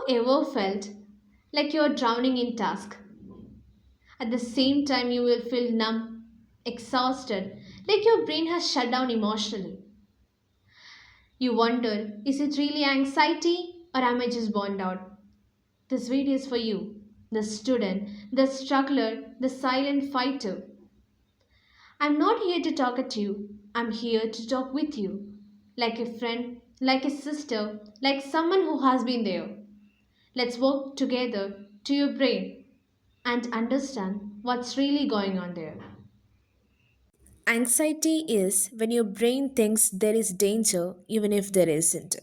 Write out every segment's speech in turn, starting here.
you ever felt like you're drowning in task? At the same time, you will feel numb, exhausted, like your brain has shut down emotionally. You wonder, is it really anxiety or am I just burned out? This video is for you, the student, the struggler, the silent fighter. I'm not here to talk at you, I'm here to talk with you. Like a friend, like a sister, like someone who has been there. Let's work together to your brain and understand what's really going on there. Anxiety is when your brain thinks there is danger even if there isn't.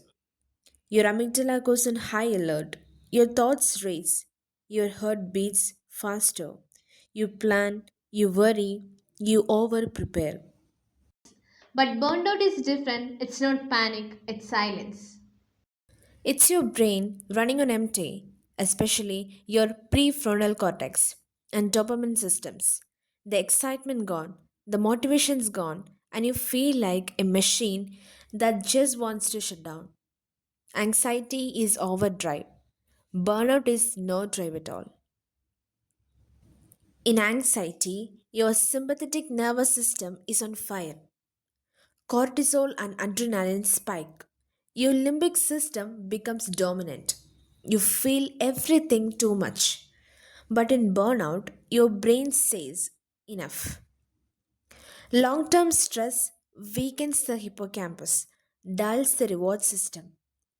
Your amygdala goes on high alert, your thoughts race, your heart beats faster. You plan, you worry, you over prepare. But burned out is different. It's not panic, it's silence. It's your brain running on empty, especially your prefrontal cortex and dopamine systems. The excitement gone, the motivation's gone, and you feel like a machine that just wants to shut down. Anxiety is overdrive. Burnout is no drive at all. In anxiety, your sympathetic nervous system is on fire. Cortisol and adrenaline spike. Your limbic system becomes dominant. You feel everything too much. But in burnout, your brain says, enough. Long term stress weakens the hippocampus, dulls the reward system,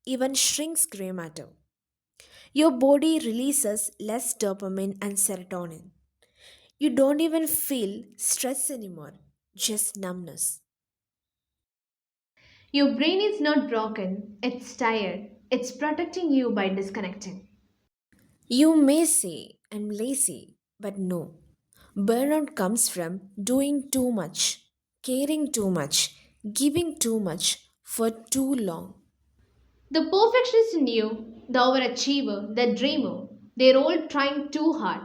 even shrinks gray matter. Your body releases less dopamine and serotonin. You don't even feel stress anymore, just numbness. Your brain is not broken, it's tired. It's protecting you by disconnecting. You may say, I'm lazy, but no. Burnout comes from doing too much, caring too much, giving too much for too long. The perfectionist in you, the overachiever, the dreamer, they're all trying too hard.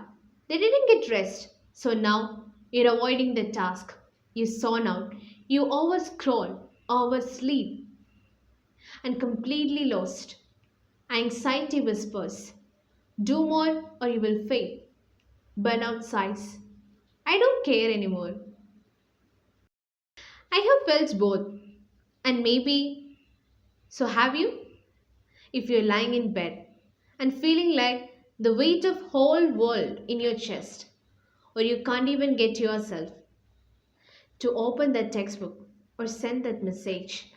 They didn't get rest, so now you're avoiding the task. You zone out, you overscroll, oversleep, and completely lost. Anxiety whispers, do more or you will fail. Burnout sighs, I don't care anymore. I have felt both, and maybe so have you? If you're lying in bed and feeling like the weight of whole world in your chest, or you can't even get yourself to open that textbook or send that message.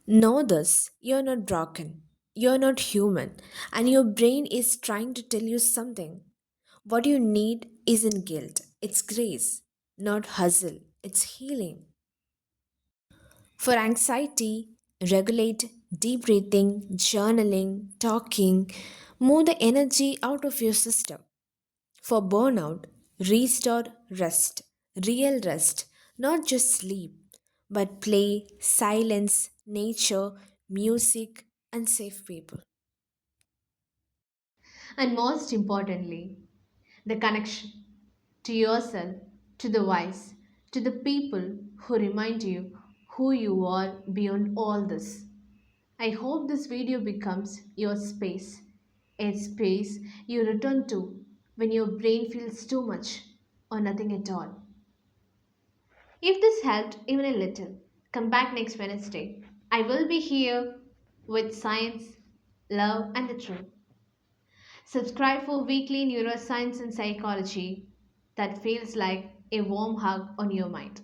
Know this, you're not broken, you're not human, and your brain is trying to tell you something. What you need isn't guilt, it's grace, not hustle, it's healing. For anxiety, regulate deep breathing, journaling, talking, move the energy out of your system. For burnout, restore rest, real rest, not just sleep, but play, silence, nature, music, and safe people. And most importantly, the connection to yourself, to the wise, to the people who remind you who you are beyond all this. I hope this video becomes your space, a space you return to when your brain feels too much or nothing at all. If this helped even a little, come back next Wednesday. I will be here with science, love, and the truth. Subscribe for weekly neuroscience and psychology that feels like a warm hug on your mind.